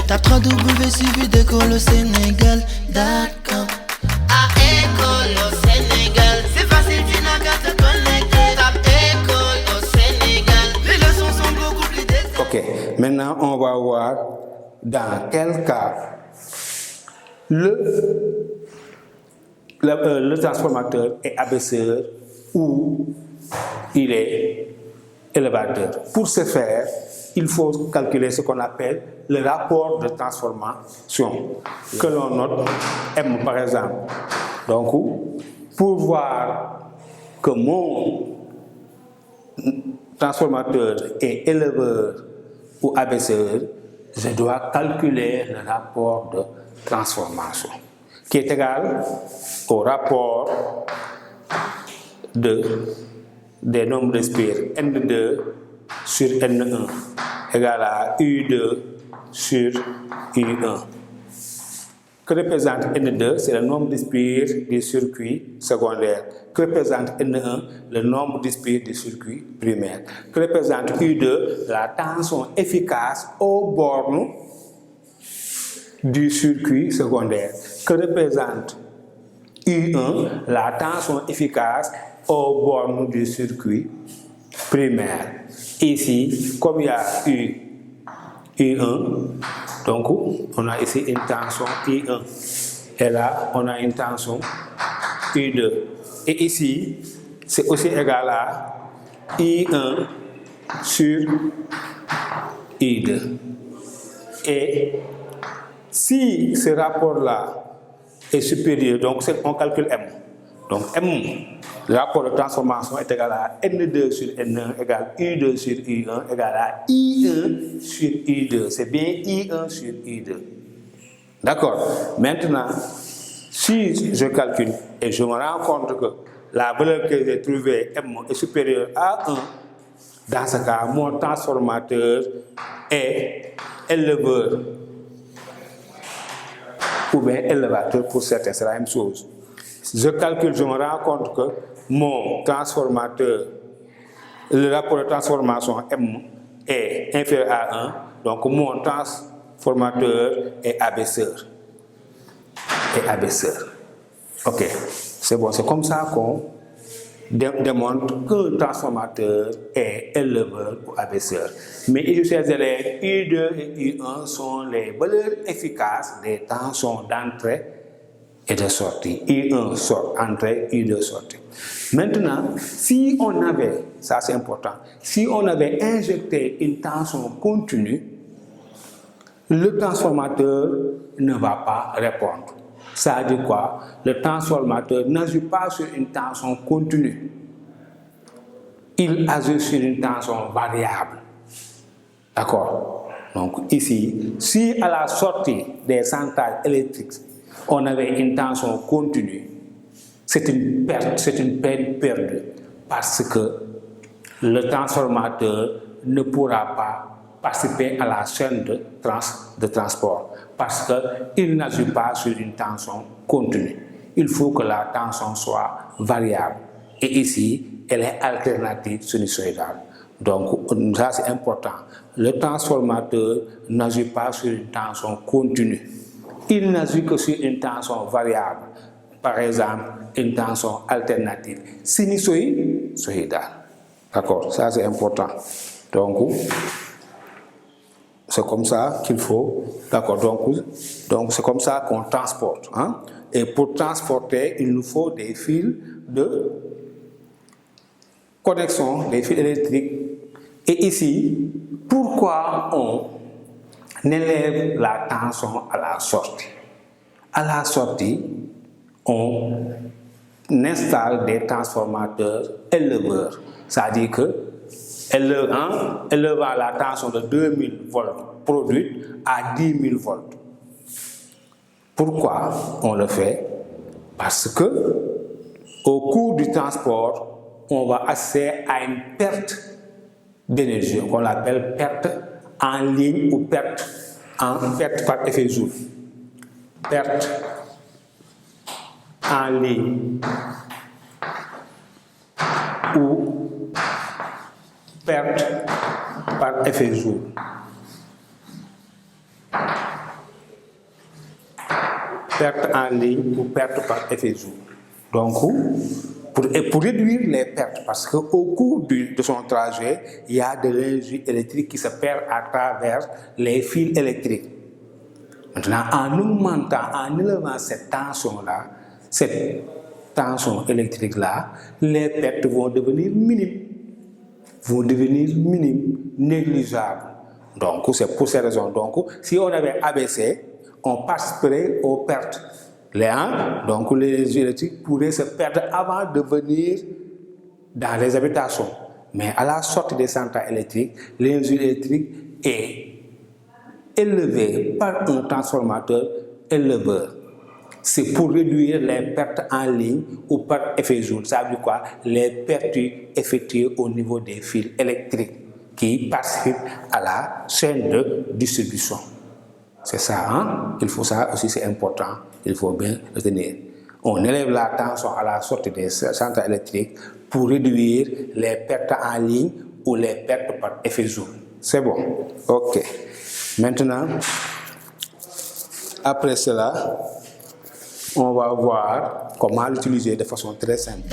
Tape 3W suivi d'école au Sénégal. D'accord. À école au Sénégal, c'est facile, tu n'as qu'à te connecter. Tape école au Sénégal, les leçons sont beaucoup plus détaillées. Ok, maintenant on va voir dans quel cas le transformateur est abaisseur ou il est élévateur. Pour ce faire, il faut calculer ce qu'on appelle le rapport de transformation que l'on note M par exemple. Donc, pour voir que mon transformateur est éleveur ou abaisseur, je dois calculer le rapport de transformation qui est égal au rapport des nombres de spire N2 sur N1 égal à U2 sur U1. Que représente N2? C'est le nombre de spires du circuit secondaire. Que représente N1? Le nombre de spires du circuit primaire. Que représente U2? La tension efficace aux bornes du circuit secondaire. Que représente U1? La tension efficace aux bornes du circuit primaire. Ici, comme il y a U1, donc on a ici une tension I1. Et là, on a une tension I2. Et ici, c'est aussi égal à I1 sur I2. Et si ce rapport-là est supérieur, donc on calcule M. Donc M, le rapport de transformation est égal à N2 sur N1 égale U2 sur U1 égale à I1 sur U2. C'est bien I1 sur U2. D'accord. Maintenant, si je calcule et je me rends compte que la valeur que j'ai trouvée M est supérieure à 1, dans ce cas, mon transformateur est éleveur ou bien élévateur pour certains, c'est la même chose. Je calcule, je me rends compte que mon transformateur, le rapport de transformation M est inférieur à 1, donc mon transformateur est abaisseur. Ok, c'est bon, c'est comme ça qu'on démontre qu'un transformateur est éleveur ou abaisseur. Mais ici, chers élèves, U2 et U1 sont les valeurs efficaces des tensions d'entrée et de sortie. I1 sort, entrée, I2 sortie. Maintenant, si on avait, ça c'est important, si on avait injecté une tension continue, le transformateur ne va pas répondre. Ça veut dire quoi? Le transformateur n'agit pas sur une tension continue. Il agit sur une tension variable. D'accord? Donc ici, si à la sortie des centrales électriques, on avait une tension continue, c'est une perte, c'est une peine perdue parce que le transformateur ne pourra pas participer à la chaîne de transport parce qu'il n'agit pas sur une tension continue. Il faut que la tension soit variable. Et ici, elle est alternative sinusoïdale. Donc, ça c'est important. Le transformateur n'agit pas sur une tension continue. Il n'agit que sur une tension variable. Par exemple, une tension alternative sinusoïdale. D'accord, ça c'est important. Donc, c'est comme ça qu'il faut. D'accord, donc c'est comme ça qu'on transporte. Hein? Et pour transporter, il nous faut des fils de connexion, des fils électriques. Et ici, pourquoi on élève la tension à la sortie? À la sortie, on installe des transformateurs éleveurs. C'est-à-dire que élevant la tension de 2000 volts produite à 10 000 volts. Pourquoi on le fait? Parce que au cours du transport, on va assister à une perte d'énergie, qu'on appelle perte en ligne ou perte par effet Joule. Perte en ligne ou perte par effet Joule. perte en ligne ou perte par effet joule. Donc, pour réduire les pertes, parce qu'au cours de son trajet, il y a de l'énergie électrique qui se perd à travers les fils électriques. Maintenant, en augmentant, en élevant cette tension-là, cette tension électrique-là, les pertes vont devenir minimes, négligeables. Donc, c'est pour ces raisons. Donc, si on avait abaissé, on participerait aux pertes. Donc, l'énergie électrique pourrait se perdre avant de venir dans les habitations. Mais à la sortie des centrales électriques, l'énergie électrique est élevée par un transformateur éleveur. C'est pour réduire les pertes en ligne ou par effet joule. Ça veut dire quoi? Les pertes effectuées au niveau des fils électriques qui participent à la chaîne de distribution. C'est ça, hein? Il faut ça aussi, c'est important. Il faut bien retenir. On élève la tension à la sortie des centrales électriques pour réduire les pertes en ligne ou les pertes par effet joule. C'est bon? Ok. Maintenant, après cela, on va voir comment l'utiliser de façon très simple.